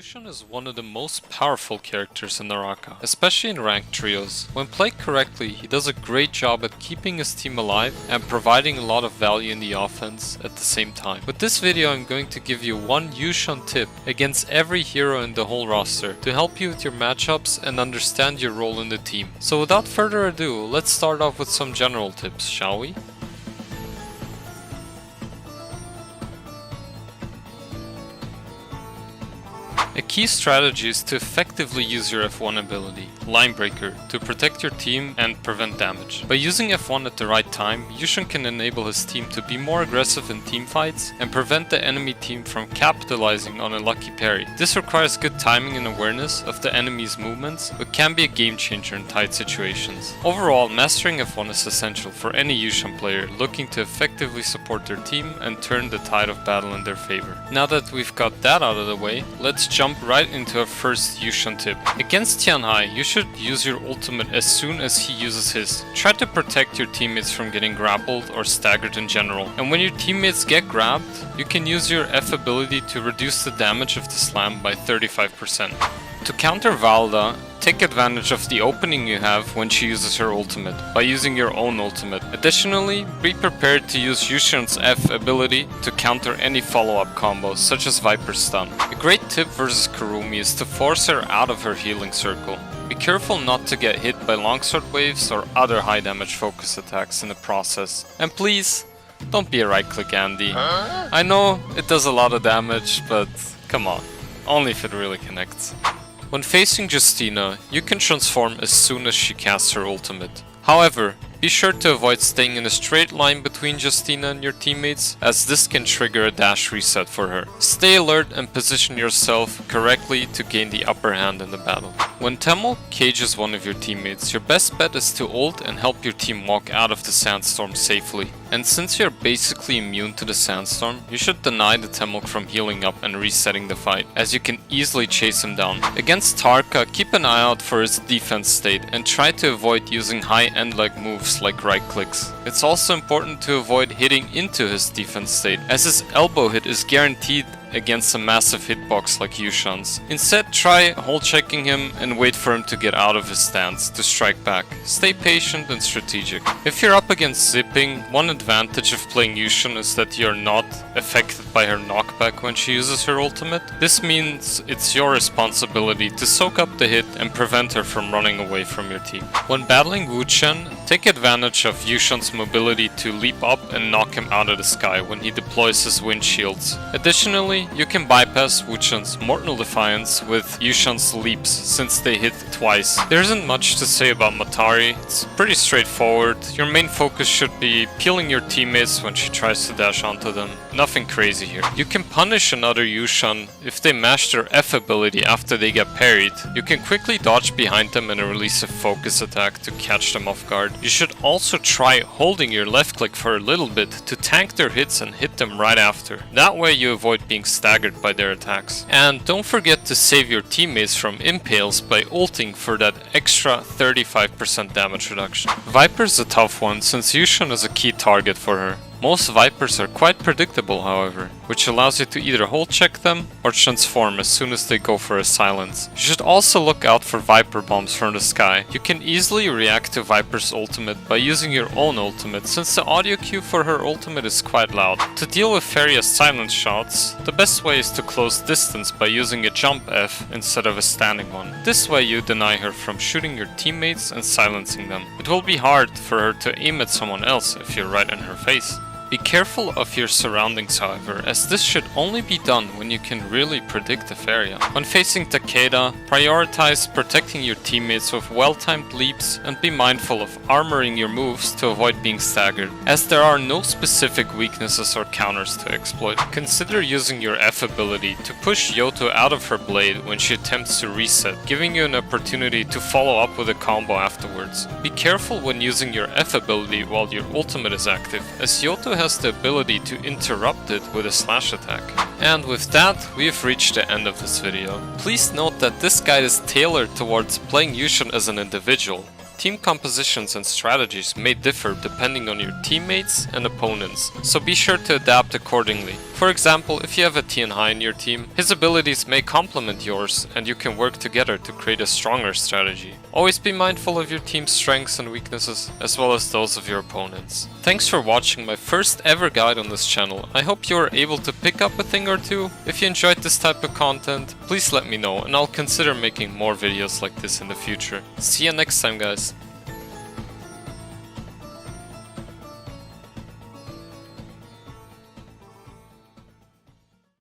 Yueshan is one of the most powerful characters in Naraka, especially in ranked trios. When played correctly, he does a great job at keeping his team alive and providing a lot of value in the offense at the same time. With this video I'm going to give you one Yueshan tip against every hero in the whole roster to help you with your matchups and understand your role in the team. So without further ado, let's start off with some general tips, shall we? A key strategy is to effectively use your F1 ability, Linebreaker, to protect your team and prevent damage. By using F1 at the right time, Yueshan can enable his team to be more aggressive in teamfights and prevent the enemy team from capitalizing on a lucky parry. This requires good timing and awareness of the enemy's movements, but can be a game changer in tight situations. Overall, mastering F1 is essential for any Yueshan player looking to effectively support their team and turn the tide of battle in their favor. Now that we've got that out of the way, let's jump right into our first Yueshan tip. Against Tianhai, you should use your ultimate as soon as he uses his. Try to protect your teammates from getting grappled or staggered in general. And when your teammates get grabbed, you can use your F ability to reduce the damage of the slam by 35%. To counter Valda, take advantage of the opening you have when she uses her ultimate, by using your own ultimate. Additionally, be prepared to use Yueshan's F ability to counter any follow-up combos, such as Viper Stun. A great tip versus Kurumi is to force her out of her healing circle. Be careful not to get hit by longsword waves or other high damage focus attacks in the process. And please, don't be a right-click Andy. I know it does a lot of damage, but come on, only if it really connects. When facing Justina, you can transform as soon as she casts her ultimate. However, be sure to avoid staying in a straight line between Justina and your teammates, as this can trigger a dash reset for her. Stay alert and position yourself correctly to gain the upper hand in the battle. When Temulch cages one of your teammates, your best bet is to ult and help your team walk out of the sandstorm safely. And since you're basically immune to the sandstorm, you should deny the Temulch from healing up and resetting the fight, as you can easily chase him down. Against Tarka, keep an eye out for his defense state and try to avoid using high end leg moves like right clicks. It's also important to avoid hitting into his defense state, as his elbow hit is guaranteed against a massive hitbox like Yueshan's. Instead, try hold checking him and wait for him to get out of his stance to strike back. Stay patient and strategic. If you're up against zipping, one advantage of playing Yueshan is that you're not affected by her knockback when she uses her ultimate. This means it's your responsibility to soak up the hit and prevent her from running away from your team. When battling Wuchen, take advantage of Yueshan's mobility to leap up and knock him out of the sky when he deploys his wind shields. Additionally, you can bypass Wuchen's Mortal Defiance with Yueshan's leaps, since they hit twice. There isn't much to say about Matari, it's pretty straightforward. Your main focus should be peeling your teammates when she tries to dash onto them. Nothing crazy here. You can punish another Yueshan if they mash their F ability after they get parried. You can quickly dodge behind them and release a focus attack to catch them off guard. You should also try holding your left click for a little bit to tank their hits and hit them right after. That way you avoid being staggered by their attacks. And don't forget to save your teammates from impales by ulting for that extra 35% damage reduction. Viper's a tough one since Yueshan is a key target for her. Most Vipers are quite predictable, however, which allows you to either hold check them or transform as soon as they go for a silence. You should also look out for Viper bombs from the sky. You can easily react to Viper's ultimate by using your own ultimate, since the audio cue for her ultimate is quite loud. To deal with Feria's silence shots, the best way is to close distance by using a jump F instead of a standing one. This way you deny her from shooting your teammates and silencing them. It will be hard for her to aim at someone else if you're right in her face. Be careful of your surroundings, however, as this should only be done when you can really predict the Feria. When facing Takeda, prioritize protecting your teammates with well-timed leaps and be mindful of armoring your moves to avoid being staggered, as there are no specific weaknesses or counters to exploit. Consider using your F ability to push Yoto out of her blade when she attempts to reset, giving you an opportunity to follow up with a combo afterwards. Be careful when using your F ability while your ultimate is active, as Yoto has the ability to interrupt it with a slash attack. And with that, we have reached the end of this video. Please note that this guide is tailored towards playing Yueshan as an individual. Team compositions and strategies may differ depending on your teammates and opponents, so be sure to adapt accordingly. For example, if you have a Tianhai in your team, his abilities may complement yours and you can work together to create a stronger strategy. Always be mindful of your team's strengths and weaknesses, as well as those of your opponents. Thanks for watching my first ever guide on this channel. I hope you were able to pick up a thing or two. If you enjoyed this type of content, please let me know and I'll consider making more videos like this in the future. See you next time, guys.